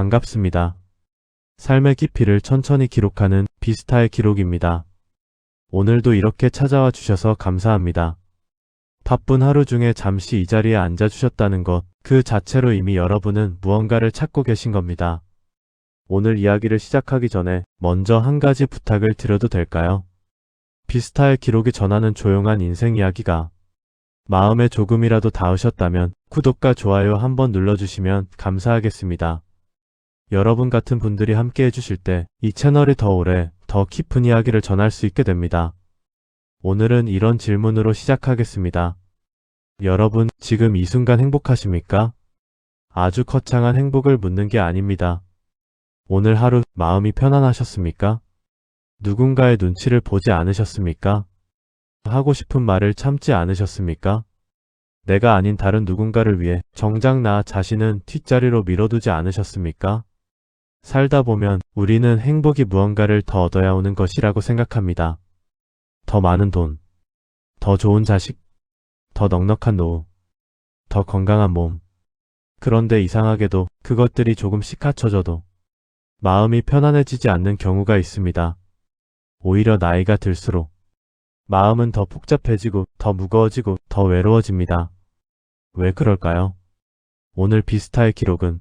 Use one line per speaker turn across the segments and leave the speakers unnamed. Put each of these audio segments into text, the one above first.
반갑습니다. 삶의 깊이를 천천히 기록하는 비스타의 기록입니다. 오늘도 이렇게 찾아와 주셔서 감사합니다. 바쁜 하루 중에 잠시 이 자리에 앉아주셨다는 것, 그 자체로 이미 여러분은 무언가를 찾고 계신 겁니다. 오늘 이야기를 시작하기 전에 먼저 한 가지 부탁을 드려도 될까요? 비스타의 기록이 전하는 조용한 인생 이야기가 마음에 조금이라도 닿으셨다면 구독과 좋아요 한번 눌러주시면 감사하겠습니다. 여러분 같은 분들이 함께 해주실 때 이 채널이 더 오래, 더 깊은 이야기를 전할 수 있게 됩니다. 오늘은 이런 질문으로 시작하겠습니다. 여러분, 지금 이 순간 행복하십니까? 아주 거창한 행복을 묻는 게 아닙니다. 오늘 하루 마음이 편안하셨습니까? 누군가의 눈치를 보지 않으셨습니까? 하고 싶은 말을 참지 않으셨습니까? 내가 아닌 다른 누군가를 위해 정작 나 자신은 뒷자리로 밀어두지 않으셨습니까? 살다 보면 우리는 행복이 무언가를 더 얻어야 오는 것이라고 생각합니다. 더 많은 돈, 더 좋은 자식, 더 넉넉한 노후, 더 건강한 몸. 그런데 이상하게도 그것들이 조금씩 합쳐져도 마음이 편안해지지 않는 경우가 있습니다. 오히려 나이가 들수록 마음은 더 복잡해지고 더 무거워지고 더 외로워집니다. 왜 그럴까요? 오늘 비스타의 기록은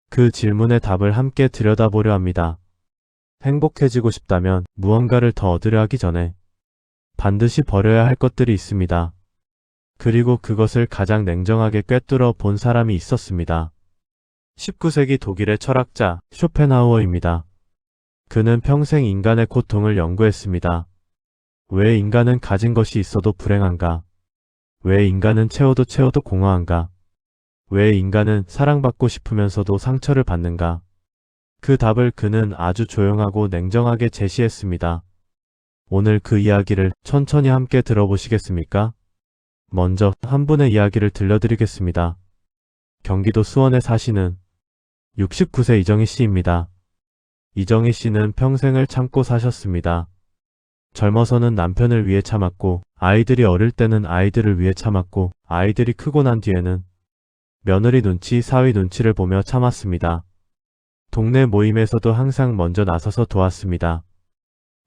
그 질문의 답을 함께 들여다보려 합니다. 행복해지고 싶다면 무언가를 더 얻으려 하기 전에 반드시 버려야 할 것들이 있습니다. 그리고 그것을 가장 냉정하게 꿰뚫어 본 사람이 있었습니다. 19세기 독일의 철학자 쇼펜하우어입니다. 그는 평생 인간의 고통을 연구했습니다. 왜 인간은 가진 것이 있어도 불행한가? 왜 인간은 채워도 공허한가? 왜 인간은 사랑받고 싶으면서도 상처를 받는가? 그 답을 그는 아주 조용하고 냉정하게 제시했습니다. 오늘 그 이야기를 천천히 함께 들어보시겠습니까? 먼저 한 분의 이야기를 들려드리겠습니다. 경기도 수원에 사시는 69세 이정희 씨입니다. 이정희 씨는 평생을 참고 사셨습니다. 젊어서는 남편을 위해 참았고, 아이들이 어릴 때는 아이들을 위해 참았고, 아이들이 크고 난 뒤에는 며느리 눈치, 사위 눈치를 보며 참았습니다. 동네 모임에서도 항상 먼저 나서서 도왔습니다.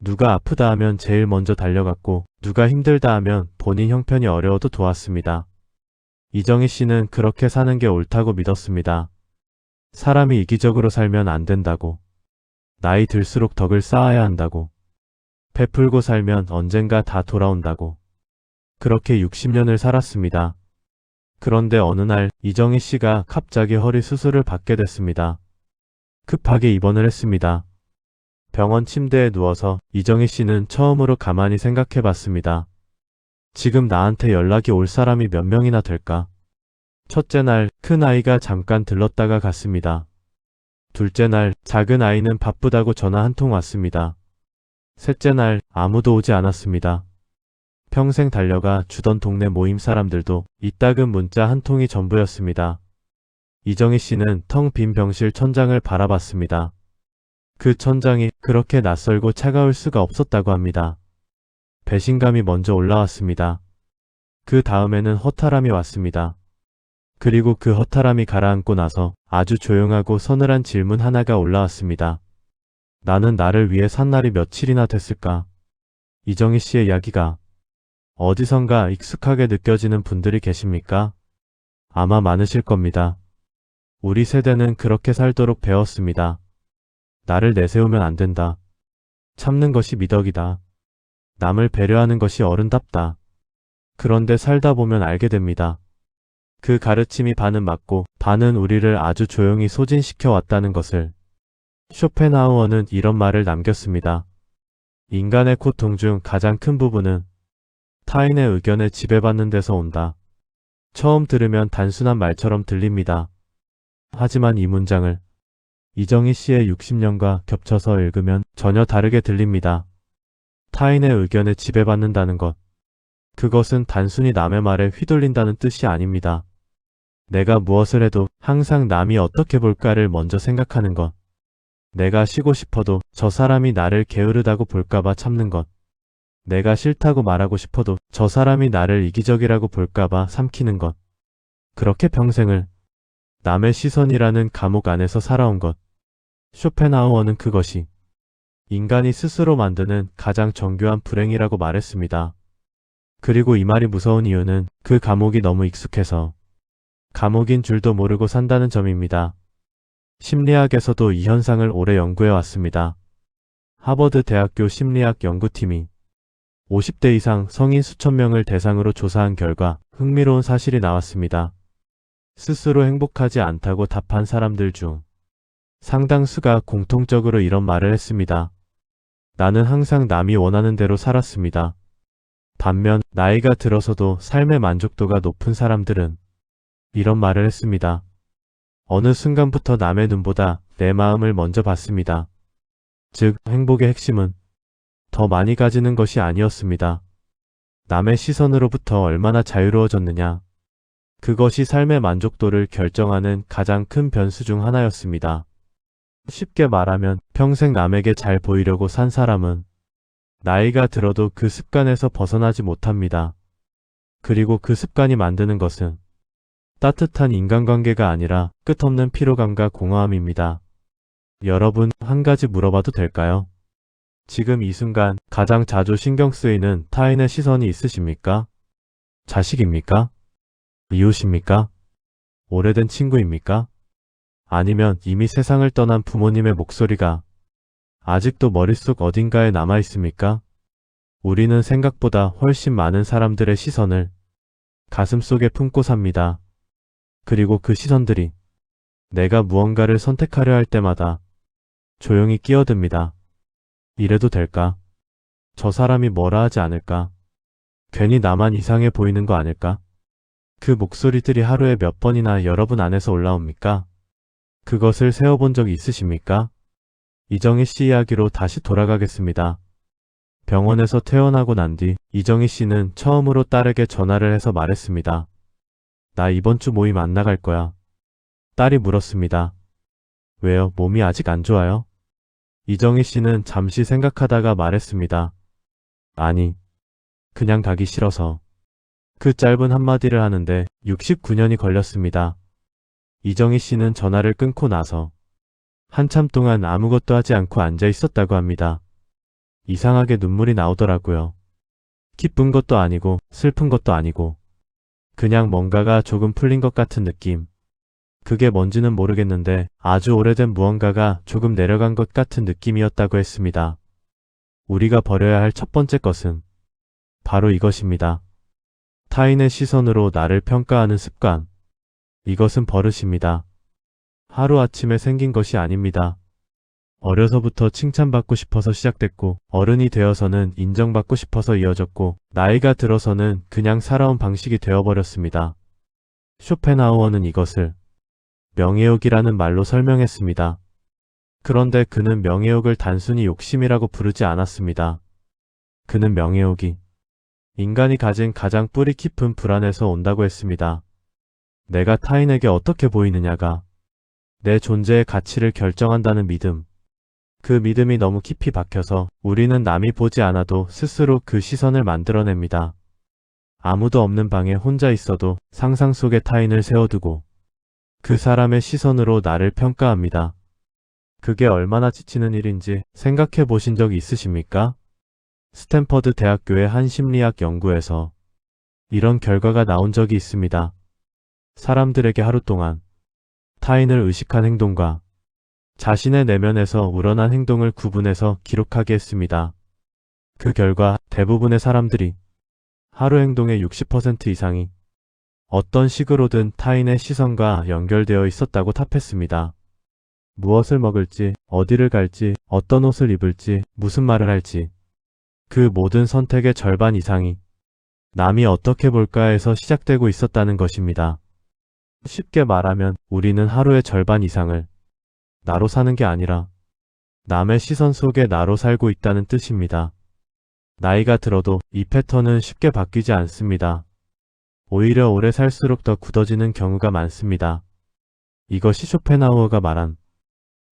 누가 아프다 하면 제일 먼저 달려갔고, 누가 힘들다 하면 본인 형편이 어려워도 도왔습니다. 이정희 씨는 그렇게 사는 게 옳다고 믿었습니다. 사람이 이기적으로 살면 안 된다고. 나이 들수록 덕을 쌓아야 한다고. 베풀고 살면 언젠가 다 돌아온다고. 그렇게 60년을 살았습니다. 그런데 어느 날 이정희 씨가 갑자기 허리 수술을 받게 됐습니다. 급하게 입원을 했습니다. 병원 침대에 누워서 이정희 씨는 처음으로 가만히 생각해 봤습니다. 지금 나한테 연락이 올 사람이 몇 명이나 될까? 첫째 날 큰 아이가 잠깐 들렀다가 갔습니다. 둘째 날 작은 아이는 바쁘다고 전화 한 통 왔습니다. 셋째 날 아무도 오지 않았습니다. 평생 달려가 주던 동네 모임 사람들도 이따금 문자 한 통이 전부였습니다. 이정희 씨는 텅 빈 병실 천장을 바라봤습니다. 그 천장이 그렇게 낯설고 차가울 수가 없었다고 합니다. 배신감이 먼저 올라왔습니다. 그 다음에는 허탈함이 왔습니다. 그리고 그 허탈함이 가라앉고 나서 아주 조용하고 서늘한 질문 하나가 올라왔습니다. 나는 나를 위해 산 날이 며칠이나 됐을까? 이정희 씨의 이야기가 어디선가 익숙하게 느껴지는 분들이 계십니까? 아마 많으실 겁니다. 우리 세대는 그렇게 살도록 배웠습니다. 나를 내세우면 안 된다. 참는 것이 미덕이다. 남을 배려하는 것이 어른답다. 그런데 살다 보면 알게 됩니다. 그 가르침이 반은 맞고 반은 우리를 아주 조용히 소진시켜 왔다는 것을. 쇼펜하우어는 이런 말을 남겼습니다. 인간의 고통 중 가장 큰 부분은 타인의 의견에 지배받는 데서 온다. 처음 들으면 단순한 말처럼 들립니다. 하지만 이 문장을 이정희 씨의 60년과 겹쳐서 읽으면 전혀 다르게 들립니다. 타인의 의견에 지배받는다는 것. 그것은 단순히 남의 말에 휘둘린다는 뜻이 아닙니다. 내가 무엇을 해도 항상 남이 어떻게 볼까를 먼저 생각하는 것. 내가 쉬고 싶어도 저 사람이 나를 게으르다고 볼까봐 참는 것. 내가 싫다고 말하고 싶어도 저 사람이 나를 이기적이라고 볼까봐 삼키는 것. 그렇게 평생을 남의 시선이라는 감옥 안에서 살아온 것. 쇼펜하우어는 그것이 인간이 스스로 만드는 가장 정교한 불행이라고 말했습니다. 그리고 이 말이 무서운 이유는 그 감옥이 너무 익숙해서 감옥인 줄도 모르고 산다는 점입니다. 심리학에서도 이 현상을 오래 연구해 왔습니다. 하버드 대학교 심리학 연구팀이 50대 이상 성인 수천 명을 대상으로 조사한 결과 흥미로운 사실이 나왔습니다. 스스로 행복하지 않다고 답한 사람들 중 상당수가 공통적으로 이런 말을 했습니다. 나는 항상 남이 원하는 대로 살았습니다. 반면 나이가 들어서도 삶의 만족도가 높은 사람들은 이런 말을 했습니다. 어느 순간부터 남의 눈보다 내 마음을 먼저 봤습니다. 즉, 행복의 핵심은 더 많이 가지는 것이 아니었습니다. 남의 시선으로부터 얼마나 자유로워졌느냐. 그것이 삶의 만족도를 결정하는 가장 큰 변수 중 하나였습니다. 쉽게 말하면 평생 남에게 잘 보이려고 산 사람은 나이가 들어도 그 습관에서 벗어나지 못합니다. 그리고 그 습관이 만드는 것은 따뜻한 인간관계가 아니라 끝없는 피로감과 공허함입니다. 여러분, 한 가지 물어봐도 될까요? 지금 이 순간 가장 자주 신경 쓰이는 타인의 시선이 있으십니까? 자식입니까? 이웃입니까? 오래된 친구입니까? 아니면 이미 세상을 떠난 부모님의 목소리가 아직도 머릿속 어딘가에 남아 있습니까? 우리는 생각보다 훨씬 많은 사람들의 시선을 가슴속에 품고 삽니다. 그리고 그 시선들이 내가 무언가를 선택하려 할 때마다 조용히 끼어듭니다. 이래도 될까? 저 사람이 뭐라 하지 않을까? 괜히 나만 이상해 보이는 거 아닐까? 그 목소리들이 하루에 몇 번이나 여러분 안에서 올라옵니까? 그것을 세어본 적이 있으십니까? 이정희 씨 이야기로 다시 돌아가겠습니다. 병원에서 퇴원하고 난 뒤 이정희 씨는 처음으로 딸에게 전화를 해서 말했습니다. 나 이번 주 모임 안 나갈 거야. 딸이 물었습니다. 왜요? 몸이 아직 안 좋아요? 이정희 씨는 잠시 생각하다가 말했습니다. 아니, 그냥 가기 싫어서. 그 짧은 한마디를 하는데 69년이 걸렸습니다. 이정희 씨는 전화를 끊고 나서 한참 동안 아무것도 하지 않고 앉아 있었다고 합니다. 이상하게 눈물이 나오더라고요. 기쁜 것도 아니고 슬픈 것도 아니고 그냥 뭔가가 조금 풀린 것 같은 느낌. 그게 뭔지는 모르겠는데 아주 오래된 무언가가 조금 내려간 것 같은 느낌이었다고 했습니다. 우리가 버려야 할 첫 번째 것은 바로 이것입니다. 타인의 시선으로 나를 평가하는 습관. 이것은 버릇입니다. 하루아침에 생긴 것이 아닙니다. 어려서부터 칭찬받고 싶어서 시작됐고 어른이 되어서는 인정받고 싶어서 이어졌고 나이가 들어서는 그냥 살아온 방식이 되어버렸습니다. 쇼펜하우어는 이것을 명예욕이라는 말로 설명했습니다. 그런데 그는 명예욕을 단순히 욕심이라고 부르지 않았습니다. 그는 명예욕이 인간이 가진 가장 뿌리 깊은 불안에서 온다고 했습니다. 내가 타인에게 어떻게 보이느냐가 내 존재의 가치를 결정한다는 믿음. 그 믿음이 너무 깊이 박혀서 우리는 남이 보지 않아도 스스로 그 시선을 만들어냅니다. 아무도 없는 방에 혼자 있어도 상상 속에 타인을 세워두고 그 사람의 시선으로 나를 평가합니다. 그게 얼마나 지치는 일인지 생각해 보신 적이 있으십니까? 스탠퍼드 대학교의 한 심리학 연구에서 이런 결과가 나온 적이 있습니다. 사람들에게 하루 동안 타인을 의식한 행동과 자신의 내면에서 우러난 행동을 구분해서 기록하게 했습니다. 그 결과 대부분의 사람들이 하루 행동의 60% 이상이 어떤 식으로든 타인의 시선과 연결되어 있었다고 답했습니다. 무엇을 먹을지, 어디를 갈지, 어떤 옷을 입을지, 무슨 말을 할지 그 모든 선택의 절반 이상이 남이 어떻게 볼까에서 시작되고 있었다는 것입니다. 쉽게 말하면 우리는 하루의 절반 이상을 나로 사는 게 아니라 남의 시선 속에 나로 살고 있다는 뜻입니다. 나이가 들어도 이 패턴은 쉽게 바뀌지 않습니다. 오히려 오래 살수록 더 굳어지는 경우가 많습니다. 이것이 쇼펜하우어가 말한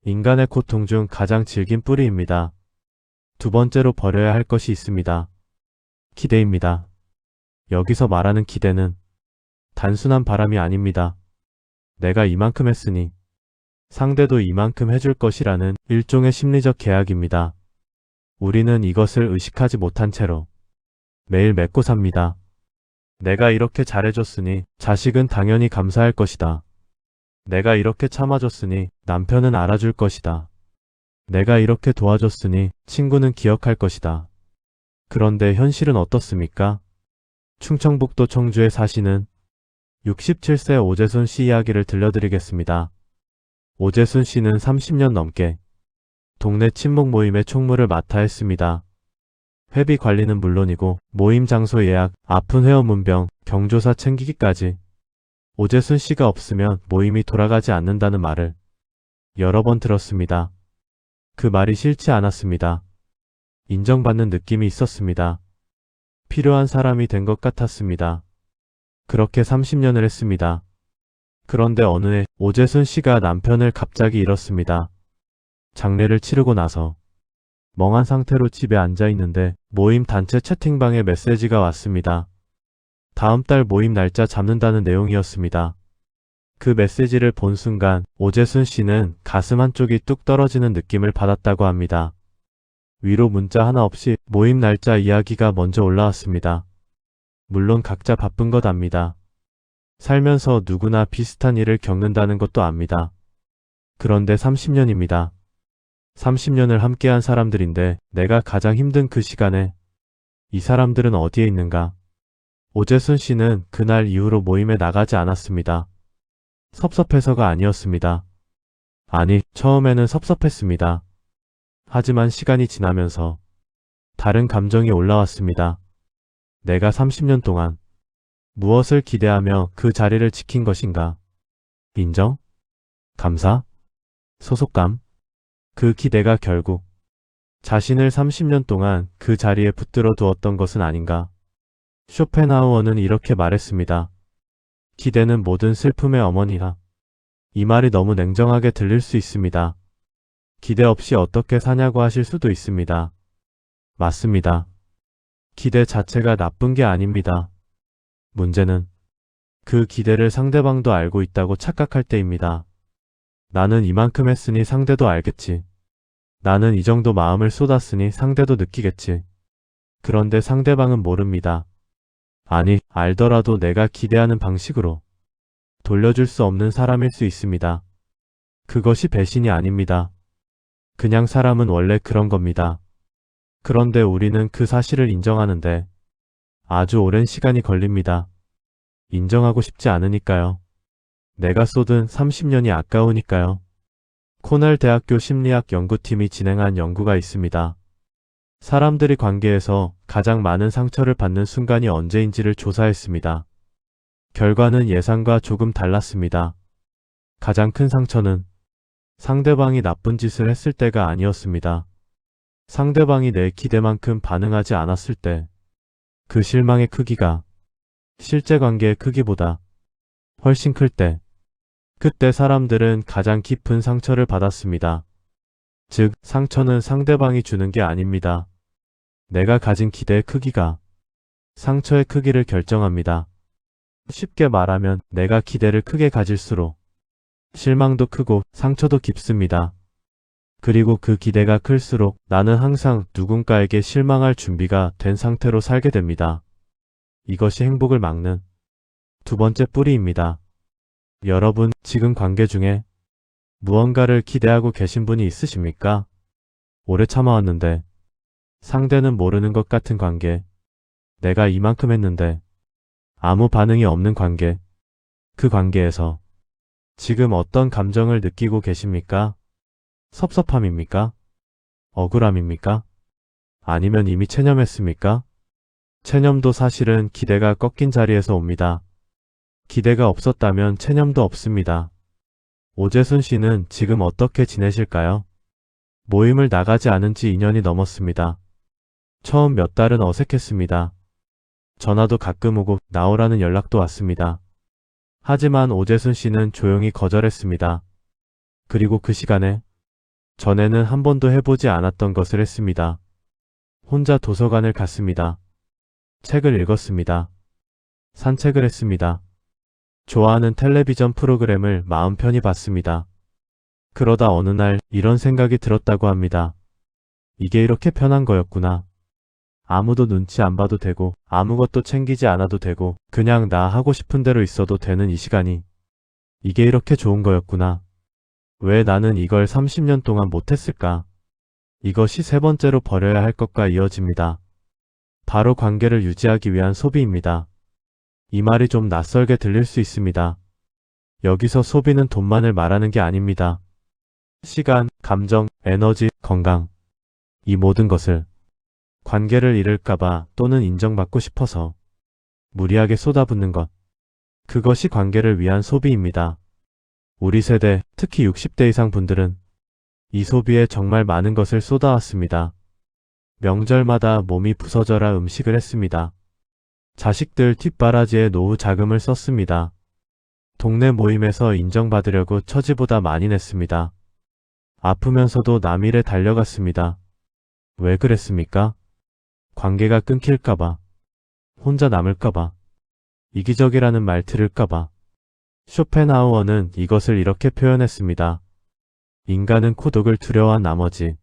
인간의 고통 중 가장 질긴 뿌리입니다. 두 번째로 버려야 할 것이 있습니다. 기대입니다. 여기서 말하는 기대는 단순한 바람이 아닙니다. 내가 이만큼 했으니 상대도 이만큼 해줄 것이라는 일종의 심리적 계약입니다. 우리는 이것을 의식하지 못한 채로 매일 맺고 삽니다. 내가 이렇게 잘해줬으니 자식은 당연히 감사할 것이다. 내가 이렇게 참아줬으니 남편은 알아줄 것이다. 내가 이렇게 도와줬으니 친구는 기억할 것이다. 그런데 현실은 어떻습니까? 충청북도 청주에 사시는 67세 오재순 씨 이야기를 들려드리겠습니다. 오재순 씨는 30년 넘게 동네 친목 모임의 총무를 맡아 했습니다. 회비 관리는 물론이고 모임 장소 예약, 아픈 회원 문병, 경조사 챙기기까지. 오재순 씨가 없으면 모임이 돌아가지 않는다는 말을 여러 번 들었습니다. 그 말이 싫지 않았습니다. 인정받는 느낌이 있었습니다. 필요한 사람이 된 것 같았습니다. 그렇게 30년을 했습니다. 그런데 어느 해 오재순 씨가 남편을 갑자기 잃었습니다. 장례를 치르고 나서 멍한 상태로 집에 앉아 있는데 모임 단체 채팅방에 메시지가 왔습니다. 다음 달 모임 날짜 잡는다는 내용이었습니다. 그 메시지를 본 순간 오재순 씨는 가슴 한쪽이 뚝 떨어지는 느낌을 받았다고 합니다. 위로 문자 하나 없이 모임 날짜 이야기가 먼저 올라왔습니다. 물론 각자 바쁜 것 압니다. 살면서 누구나 비슷한 일을 겪는다는 것도 압니다. 그런데 30년입니다. 30년을 함께한 사람들인데 내가 가장 힘든 그 시간에 이 사람들은 어디에 있는가? 오재순 씨는 그날 이후로 모임에 나가지 않았습니다. 섭섭해서가 아니었습니다. 아니, 처음에는 섭섭했습니다. 하지만 시간이 지나면서 다른 감정이 올라왔습니다. 내가 30년 동안 무엇을 기대하며 그 자리를 지킨 것인가? 인정? 감사? 소속감? 그 기대가 결국 자신을 30년 동안 그 자리에 붙들어 두었던 것은 아닌가? 쇼펜하우어는 이렇게 말했습니다. 기대는 모든 슬픔의 어머니라. 이 말이 너무 냉정하게 들릴 수 있습니다. 기대 없이 어떻게 사냐고 하실 수도 있습니다. 맞습니다. 기대 자체가 나쁜 게 아닙니다. 문제는 그 기대를 상대방도 알고 있다고 착각할 때입니다. 나는 이만큼 했으니 상대도 알겠지. 나는 이 정도 마음을 쏟았으니 상대도 느끼겠지. 그런데 상대방은 모릅니다. 아니, 알더라도 내가 기대하는 방식으로 돌려줄 수 없는 사람일 수 있습니다. 그것이 배신이 아닙니다. 그냥 사람은 원래 그런 겁니다. 그런데 우리는 그 사실을 인정하는데 아주 오랜 시간이 걸립니다. 인정하고 싶지 않으니까요. 내가 쏟은 30년이 아까우니까요. 코넬 대학교 심리학 연구팀이 진행한 연구가 있습니다. 사람들이 관계에서 가장 많은 상처를 받는 순간이 언제인지를 조사했습니다. 결과는 예상과 조금 달랐습니다. 가장 큰 상처는 상대방이 나쁜 짓을 했을 때가 아니었습니다. 상대방이 내 기대만큼 반응하지 않았을 때, 그 실망의 크기가 실제 관계의 크기보다 훨씬 클 때, 그때 사람들은 가장 깊은 상처를 받았습니다. 즉, 상처는 상대방이 주는 게 아닙니다. 내가 가진 기대의 크기가 상처의 크기를 결정합니다. 쉽게 말하면 내가 기대를 크게 가질수록 실망도 크고 상처도 깊습니다. 그리고 그 기대가 클수록 나는 항상 누군가에게 실망할 준비가 된 상태로 살게 됩니다. 이것이 행복을 막는 두 번째 뿌리입니다. 여러분, 지금 관계 중에 무언가를 기대하고 계신 분이 있으십니까? 오래 참아왔는데 상대는 모르는 것 같은 관계, 내가 이만큼 했는데 아무 반응이 없는 관계, 그 관계에서 지금 어떤 감정을 느끼고 계십니까? 섭섭함입니까? 억울함입니까? 아니면 이미 체념했습니까? 체념도 사실은 기대가 꺾인 자리에서 옵니다. 기대가 없었다면 체념도 없습니다. 오재순 씨는 지금 어떻게 지내실까요? 모임을 나가지 않은 지 2년이 넘었습니다. 처음 몇 달은 어색했습니다. 전화도 가끔 오고 나오라는 연락도 왔습니다. 하지만 오재순 씨는 조용히 거절했습니다. 그리고 그 시간에 전에는 한 번도 해보지 않았던 것을 했습니다. 혼자 도서관을 갔습니다. 책을 읽었습니다. 산책을 했습니다. 좋아하는 텔레비전 프로그램을 마음 편히 봤습니다. 그러다 어느 날 이런 생각이 들었다고 합니다. 이게 이렇게 편한 거였구나. 아무도 눈치 안 봐도 되고 아무것도 챙기지 않아도 되고 그냥 나 하고 싶은 대로 있어도 되는 이 시간이 이게 이렇게 좋은 거였구나. 왜 나는 이걸 30년 동안 못했을까? 이것이 세 번째로 버려야 할 것과 이어집니다. 바로 관계를 유지하기 위한 소비입니다. 이 말이 좀 낯설게 들릴 수 있습니다. 여기서 소비는 돈만을 말하는 게 아닙니다. 시간, 감정, 에너지, 건강. 이 모든 것을 관계를 잃을까봐 또는 인정받고 싶어서 무리하게 쏟아붓는 것. 그것이 관계를 위한 소비입니다. 우리 세대, 특히 60대 이상 분들은 이 소비에 정말 많은 것을 쏟아왔습니다. 명절마다 몸이 부서져라 음식을 했습니다. 자식들 뒷바라지에 노후 자금을 썼습니다. 동네 모임에서 인정받으려고 처지보다 많이 냈습니다. 아프면서도 남일에 달려갔습니다. 왜 그랬습니까? 관계가 끊길까봐, 혼자 남을까봐, 이기적이라는 말 들을까봐. 쇼펜하우어는 이것을 이렇게 표현했습니다. 인간은 고독을 두려워한 나머지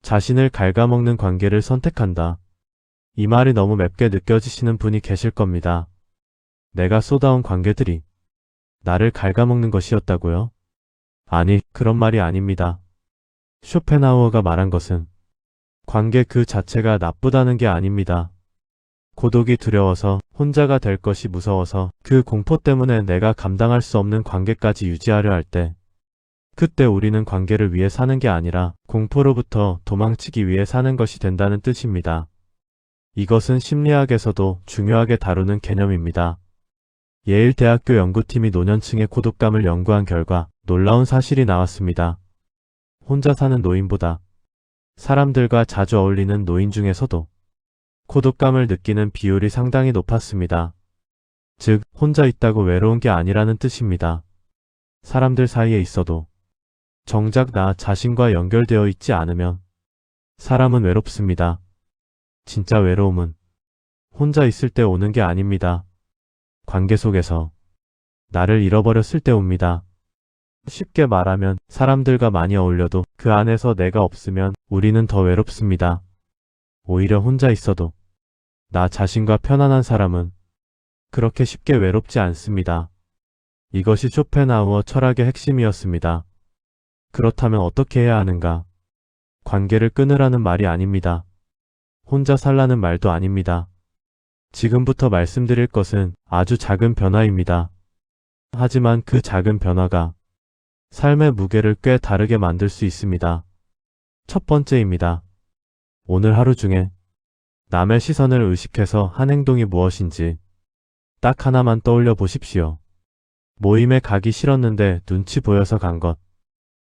자신을 갉아먹는 관계를 선택한다. 이 말이 너무 맵게 느껴지시는 분이 계실 겁니다. 내가 쏟아온 관계들이 나를 갉아먹는 것이었다고요? 아니, 그런 말이 아닙니다. 쇼펜하우어가 말한 것은 관계 그 자체가 나쁘다는 게 아닙니다. 고독이 두려워서, 혼자가 될 것이 무서워서 그 공포 때문에 내가 감당할 수 없는 관계까지 유지하려 할 때, 그때 우리는 관계를 위해 사는 게 아니라 공포로부터 도망치기 위해 사는 것이 된다는 뜻입니다. 이것은 심리학에서도 중요하게 다루는 개념입니다. 예일대학교 연구팀이 노년층의 고독감을 연구한 결과 놀라운 사실이 나왔습니다. 혼자 사는 노인보다 사람들과 자주 어울리는 노인 중에서도 고독감을 느끼는 비율이 상당히 높았습니다. 즉, 혼자 있다고 외로운 게 아니라는 뜻입니다. 사람들 사이에 있어도 정작 나 자신과 연결되어 있지 않으면 사람은 외롭습니다. 진짜 외로움은 혼자 있을 때 오는 게 아닙니다. 관계 속에서 나를 잃어버렸을 때 옵니다. 쉽게 말하면 사람들과 많이 어울려도 그 안에서 내가 없으면 우리는 더 외롭습니다. 오히려 혼자 있어도 나 자신과 편안한 사람은 그렇게 쉽게 외롭지 않습니다. 이것이 쇼펜하우어 철학의 핵심이었습니다. 그렇다면 어떻게 해야 하는가? 관계를 끊으라는 말이 아닙니다. 혼자 살라는 말도 아닙니다. 지금부터 말씀드릴 것은 아주 작은 변화입니다. 하지만 그 작은 변화가 삶의 무게를 꽤 다르게 만들 수 있습니다. 첫 번째입니다. 오늘 하루 중에 남의 시선을 의식해서 한 행동이 무엇인지 딱 하나만 떠올려 보십시오. 모임에 가기 싫었는데 눈치 보여서 간 것.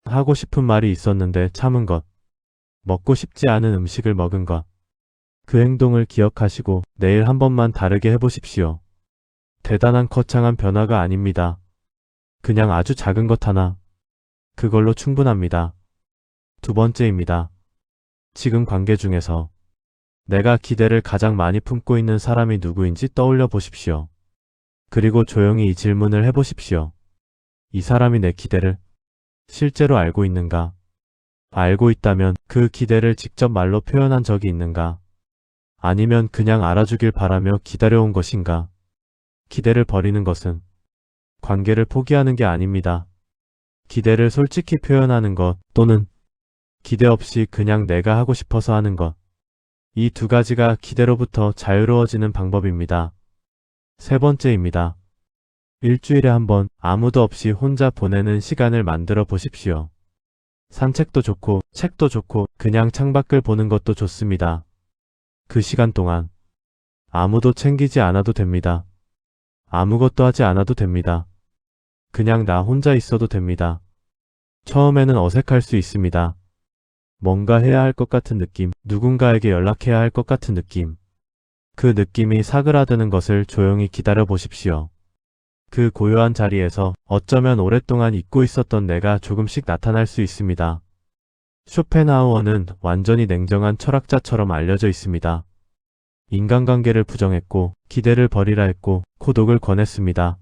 하고 싶은 말이 있었는데 참은 것. 먹고 싶지 않은 음식을 먹은 것. 그 행동을 기억하시고 내일 한 번만 다르게 해보십시오. 대단한 거창한 변화가 아닙니다. 그냥 아주 작은 것 하나. 그걸로 충분합니다. 두 번째입니다. 지금 관계 중에서 내가 기대를 가장 많이 품고 있는 사람이 누구인지 떠올려 보십시오. 그리고 조용히 이 질문을 해보십시오. 이 사람이 내 기대를 실제로 알고 있는가? 알고 있다면 그 기대를 직접 말로 표현한 적이 있는가? 아니면 그냥 알아주길 바라며 기다려온 것인가? 기대를 버리는 것은 관계를 포기하는 게 아닙니다. 기대를 솔직히 표현하는 것 또는 기대 없이 그냥 내가 하고 싶어서 하는 것. 이 두 가지가 기대로부터 자유로워지는 방법입니다. 세 번째입니다. 일주일에 한 번 아무도 없이 혼자 보내는 시간을 만들어 보십시오. 산책도 좋고 책도 좋고 그냥 창밖을 보는 것도 좋습니다. 그 시간 동안 아무도 챙기지 않아도 됩니다. 아무것도 하지 않아도 됩니다. 그냥 나 혼자 있어도 됩니다. 처음에는 어색할 수 있습니다. 뭔가 해야 할 것 같은 느낌, 누군가에게 연락해야 할 것 같은 느낌. 그 느낌이 사그라드는 것을 조용히 기다려 보십시오. 그 고요한 자리에서 어쩌면 오랫동안 잊고 있었던 내가 조금씩 나타날 수 있습니다. 쇼펜하우어는 완전히 냉정한 철학자처럼 알려져 있습니다. 인간관계를 부정했고, 기대를 버리라 했고, 고독을 권했습니다.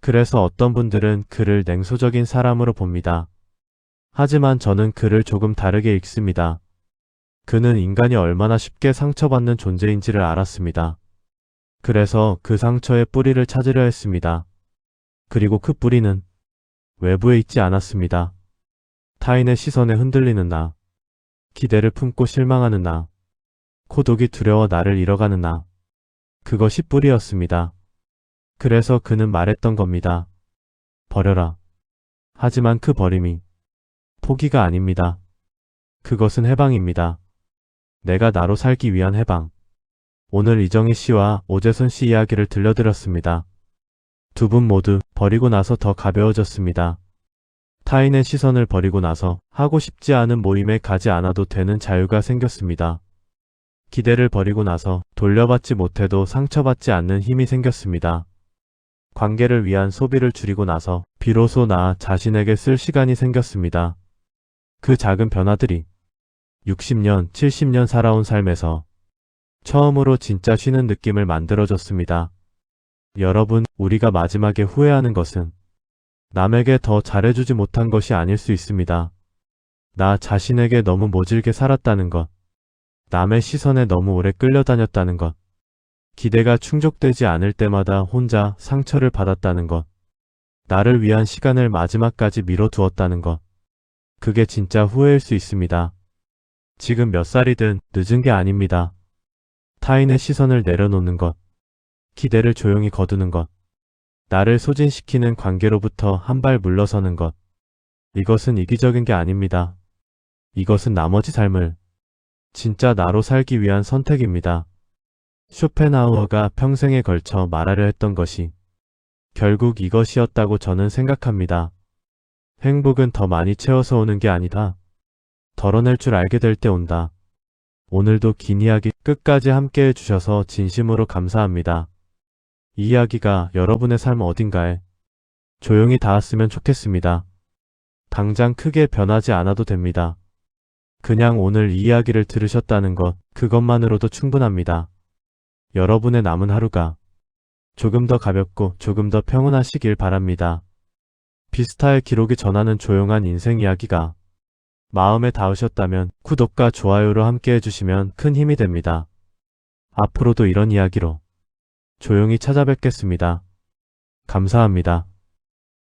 그래서 어떤 분들은 그를 냉소적인 사람으로 봅니다. 하지만 저는 그를 조금 다르게 읽습니다. 그는 인간이 얼마나 쉽게 상처받는 존재인지를 알았습니다. 그래서 그 상처의 뿌리를 찾으려 했습니다. 그리고 그 뿌리는 외부에 있지 않았습니다. 타인의 시선에 흔들리는 나, 기대를 품고 실망하는 나, 고독이 두려워 나를 잃어가는 나. 그것이 뿌리였습니다. 그래서 그는 말했던 겁니다. 버려라. 하지만 그 버림이 포기가 아닙니다. 그것은 해방입니다. 내가 나로 살기 위한 해방. 오늘 이정희 씨와 오재선 씨 이야기를 들려드렸습니다. 두 분 모두 버리고 나서 더 가벼워졌습니다. 타인의 시선을 버리고 나서 하고 싶지 않은 모임에 가지 않아도 되는 자유가 생겼습니다. 기대를 버리고 나서 돌려받지 못해도 상처받지 않는 힘이 생겼습니다. 관계를 위한 소비를 줄이고 나서 비로소 나 자신에게 쓸 시간이 생겼습니다. 그 작은 변화들이 60년, 70년 살아온 삶에서 처음으로 진짜 쉬는 느낌을 만들어줬습니다. 여러분, 우리가 마지막에 후회하는 것은 남에게 더 잘해주지 못한 것이 아닐 수 있습니다. 나 자신에게 너무 모질게 살았다는 것, 남의 시선에 너무 오래 끌려다녔다는 것, 기대가 충족되지 않을 때마다 혼자 상처를 받았다는 것, 나를 위한 시간을 마지막까지 미뤄두었다는 것, 그게 진짜 후회일 수 있습니다. 지금 몇 살이든 늦은 게 아닙니다. 타인의 시선을 내려놓는 것, 기대를 조용히 거두는 것, 나를 소진시키는 관계로부터 한 발 물러서는 것, 이것은 이기적인 게 아닙니다. 이것은 나머지 삶을 진짜 나로 살기 위한 선택입니다. 쇼펜하우어가 평생에 걸쳐 말하려 했던 것이 결국 이것이었다고 저는 생각합니다. 행복은 더 많이 채워서 오는 게 아니다. 덜어낼 줄 알게 될 때 온다. 오늘도 긴 이야기 끝까지 함께 해주셔서 진심으로 감사합니다. 이 이야기가 여러분의 삶 어딘가에 조용히 닿았으면 좋겠습니다. 당장 크게 변하지 않아도 됩니다. 그냥 오늘 이 이야기를 들으셨다는 것, 그것만으로도 충분합니다. 여러분의 남은 하루가 조금 더 가볍고 조금 더 평온하시길 바랍니다. 비스타의 기록이 전하는 조용한 인생 이야기가 마음에 닿으셨다면 구독과 좋아요로 함께 해주시면 큰 힘이 됩니다. 앞으로도 이런 이야기로 조용히 찾아뵙겠습니다. 감사합니다.